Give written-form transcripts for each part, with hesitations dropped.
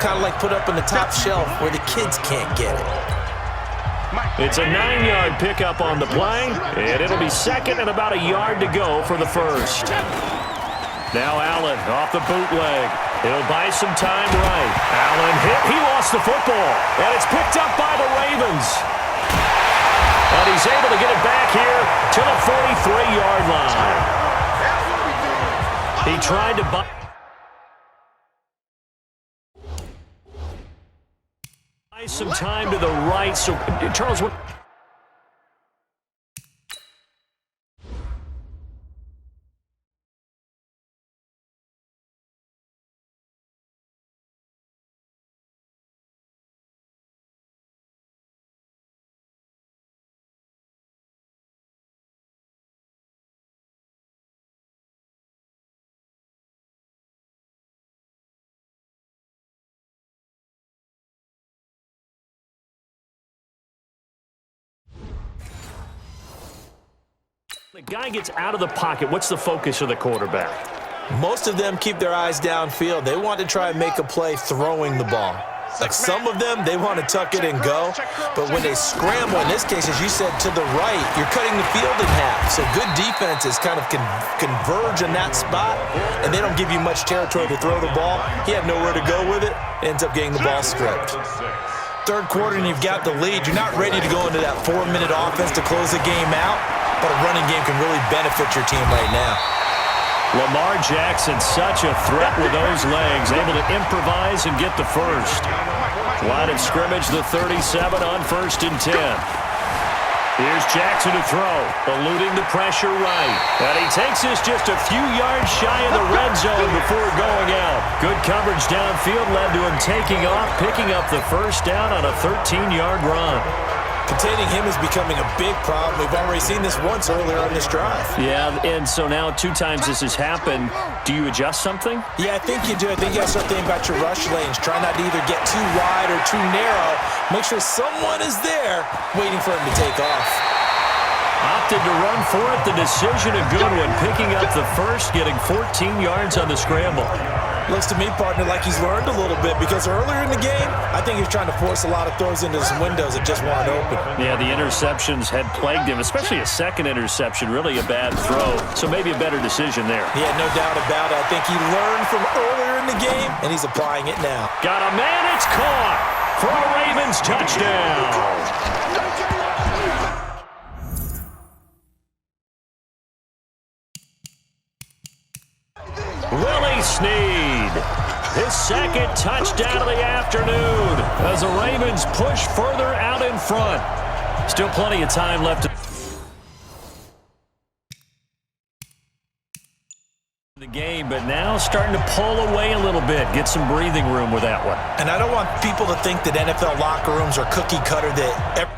kind of like put up on the top shelf where the kids can't get it. It's a 9-yard pickup on the play, and it'll be second and about a yard to go for the first. Now Allen off the bootleg. It'll buy some time right. Allen hit. He lost the football, and it's picked up by the Ravens. And he's able to get it back here to the 43-yard line. He tried to buy some time to the right. So, Charles, what? The guy gets out of the pocket. What's the focus of the quarterback? Most of them keep their eyes downfield. They want to try and make a play throwing the ball. Like some of them, they want to tuck it and go. But when they scramble, in this case, as you said, to the right, you're cutting the field in half. So good defenses kind of converge in that spot, and they don't give you much territory to throw the ball. He had nowhere to go with it. Ends up getting the ball stripped. Third quarter, and you've got the lead. You're not ready to go into that 4-minute offense to close the game out, but a running game can really benefit your team right now. Lamar Jackson, such a threat with those legs, able to improvise and get the first. Line of scrimmage, the 37 on 1st and 10. Here's Jackson to throw, eluding the pressure right. And he takes this just a few yards shy of the red zone before going out. Good coverage downfield led to him taking off, picking up the first down on a 13-yard run. Containing him is becoming a big problem. We've already seen this once earlier on this drive. Yeah, and so now 2 times this has happened. Do you adjust something? Yeah, I think you do. I think you got to start thinking about your rush lanes. Try not to either get too wide or too narrow. Make sure someone is there waiting for him to take off. Opted to run for it. The decision a good one. Picking up the first, getting 14 yards on the scramble. Looks to me, partner, like he's learned a little bit because earlier in the game, I think he was trying to force a lot of throws into some windows that just weren't open. Yeah, the interceptions had plagued him, especially a second interception, really a bad throw. So maybe a better decision there. Yeah, no doubt about it. I think he learned from earlier in the game, and he's applying it now. Got a man, it's caught for a Ravens touchdown. Willie Snead, his second touchdown of the afternoon as the Ravens push further out in front. Still plenty of time left in the game, but now starting to pull away a little bit, get some breathing room with that one. And I don't want people to think that NFL locker rooms are cookie cutter, that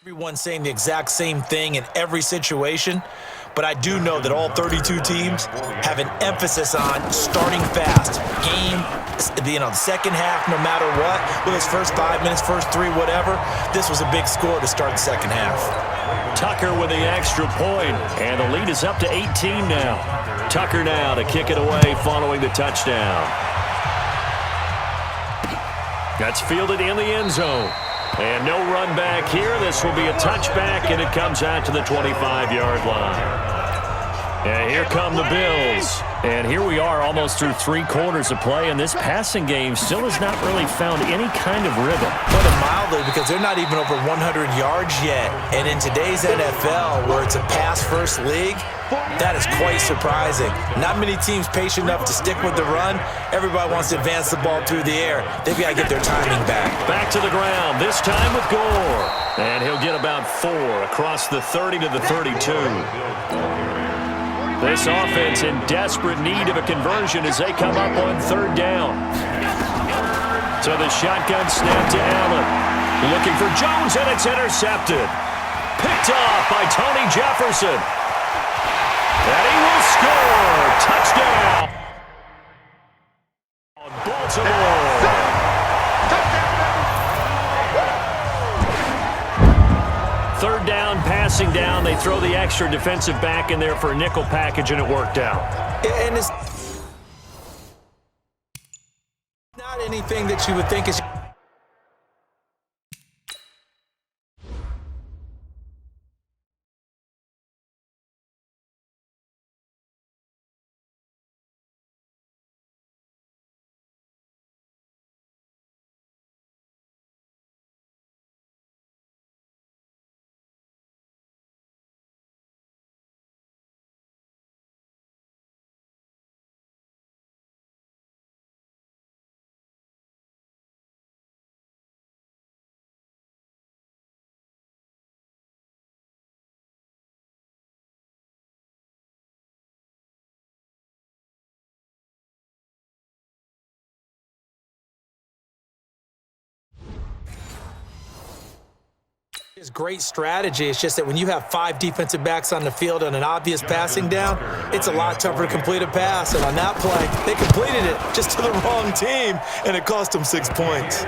Everyone's saying the exact same thing in every situation, but I do know that all 32 teams have an emphasis on starting fast. The second half, no matter what, whether it's first 5 minutes, first 3, whatever, this was a big score to start the second half. Tucker with the extra point, and the lead is up to 18 now. Tucker now to kick it away following the touchdown. That's fielded in the end zone. And no run back here. This will be a touchback, and it comes out to the 25-yard line. And here come the Bills. And here we are almost through 3 quarters of play, and this passing game still has not really found any kind of rhythm. Put it mildly, because they're not even over 100 yards yet. And in today's NFL, where it's a pass-first league, that is quite surprising. Not many teams patient enough to stick with the run. Everybody wants to advance the ball through the air. They've got to get their timing back. Back to the ground, this time with Gore. And he'll get about 4 across the 30 to the 32. This offense in desperate need of a conversion as they come up on 3rd down. So the shotgun snap to Allen. Looking for Jones, and it's intercepted. Picked off by Tony Jefferson. And he will score. Touchdown. Baltimore. Third down, passing down. They throw the extra defensive back in there for a nickel package, and it worked out. And it's not anything that you would think is... It's great strategy. It's just that when you have 5 defensive backs on the field on an obvious passing down, it's a lot tougher to complete a pass. And on that play, they completed it just to the wrong team, and it cost them 6 points.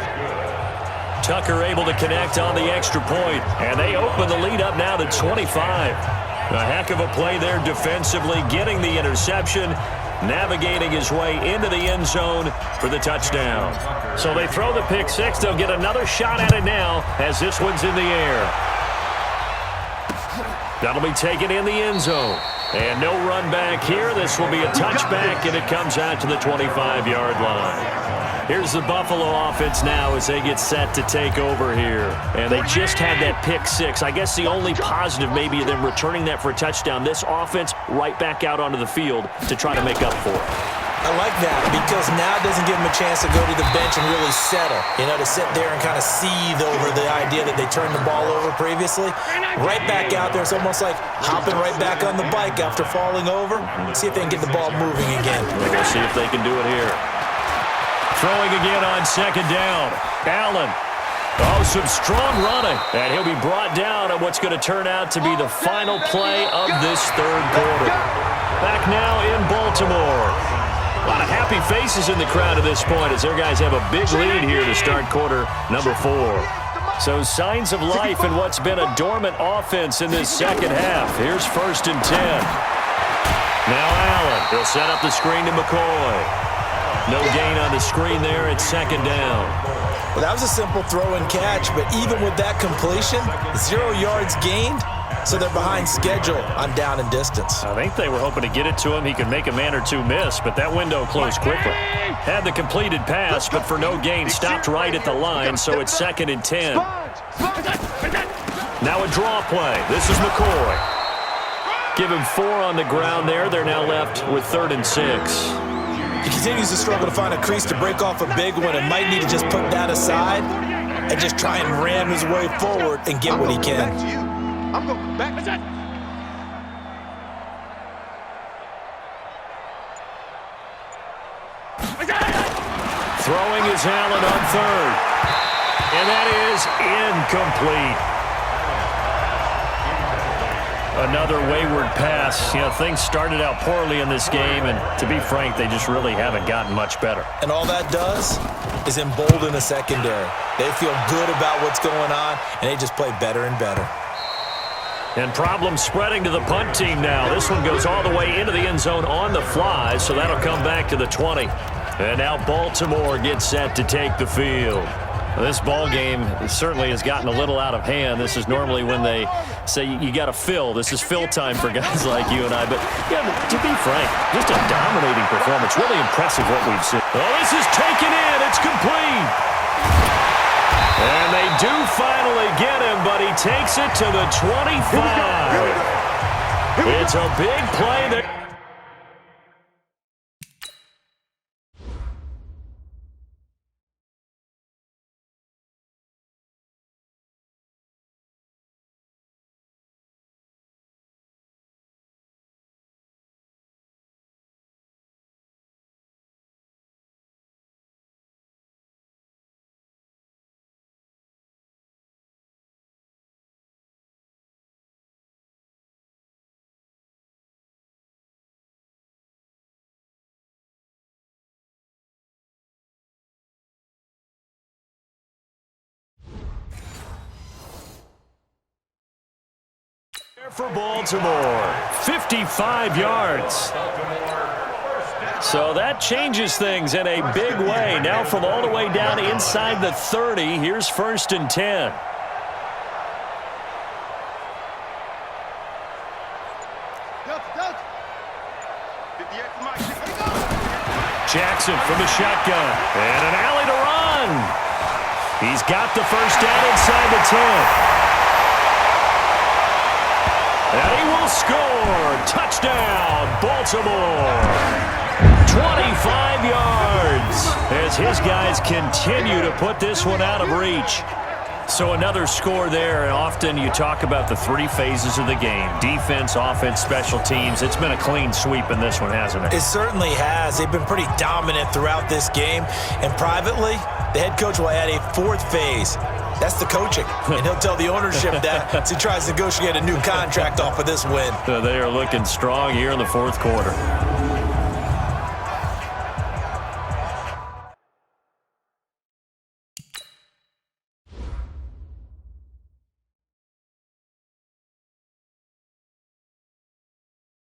Tucker able to connect on the extra point, and they open the lead up now to 25. A heck of a play there defensively, getting the interception, navigating his way into the end zone for the touchdown. So they throw the pick 6. They'll get another shot at it now as this one's in the air. That'll be taken in the end zone. And no run back here. This will be a touchback, and it comes out to the 25-yard line. Here's the Buffalo offense now as they get set to take over here. And they just had that pick 6. I guess the only positive maybe of them returning that for a touchdown. This offense right back out onto the field to try to make up for it. I like that because now it doesn't give them a chance to go to the bench and really settle. To sit there and kind of seethe over the idea that they turned the ball over previously. Right back out there. It's almost like hopping right back on the bike after falling over. See if they can get the ball moving again. We'll see if they can do it here. Throwing again on 2nd down. Allen. Oh, some strong running. And he'll be brought down on what's going to turn out to be the final play of this 3rd quarter. Back now in Baltimore. A lot of happy faces in the crowd at this point as their guys have a big lead here to start quarter number 4. So signs of life in what's been a dormant offense in this second half. Here's 1st and 10. Now Allen. He'll set up the screen to McCoy. No gain on the screen there. It's 2nd down. Well, that was a simple throw and catch, but even with that completion, 0 yards gained, so they're behind schedule on down and distance. I think they were hoping to get it to him. He could make a man or 2 miss, but that window closed quickly. Had the completed pass, but for no gain, stopped right at the line, so it's 2nd and 10. Now a draw play. This is McCoy. Give him 4 on the ground there. They're now left with 3rd and 6. He continues to struggle to find a crease to break off a big one and might need to just put that aside and just try and ram his way forward and get what he can. I'm going back. Throwing is Allen on 3rd. And that is incomplete. Another wayward pass. You know, things started out poorly in this game, and to be frank, they just really haven't gotten much better. And all that does is embolden the secondary. They feel good about what's going on, and they just play better and better. And problems spreading to the punt team now. This one goes all the way into the end zone on the fly, so that'll come back to the 20. And now Baltimore gets set to take the field. This ball game certainly has gotten a little out of hand. This is normally when they say you got to fill. This is fill time for guys like you and I. But, yeah, to be frank, just a dominating performance. Really impressive what we've seen. Oh, this is taken in. It's complete. And they do finally get him, but he takes it to the 25. It's a big play there. For Baltimore, 55 yards. So that changes things in a big way. Now from all the way down inside the 30, here's 1st and 10. Jackson from the shotgun. And an alley to run. He's got the first down inside the 10. And he will score. Touchdown, Baltimore. 25 yards as his guys continue to put this one out of reach. So another score there, and often you talk about the three phases of the game. Defense, offense, special teams. It's been a clean sweep in this one, hasn't it? It certainly has. They've been pretty dominant throughout this game. And privately, the head coach will add a 4th phase. That's the coaching. And he'll tell the ownership that as he tries to negotiate a new contract off of this win. So they are looking strong here in the 4th quarter.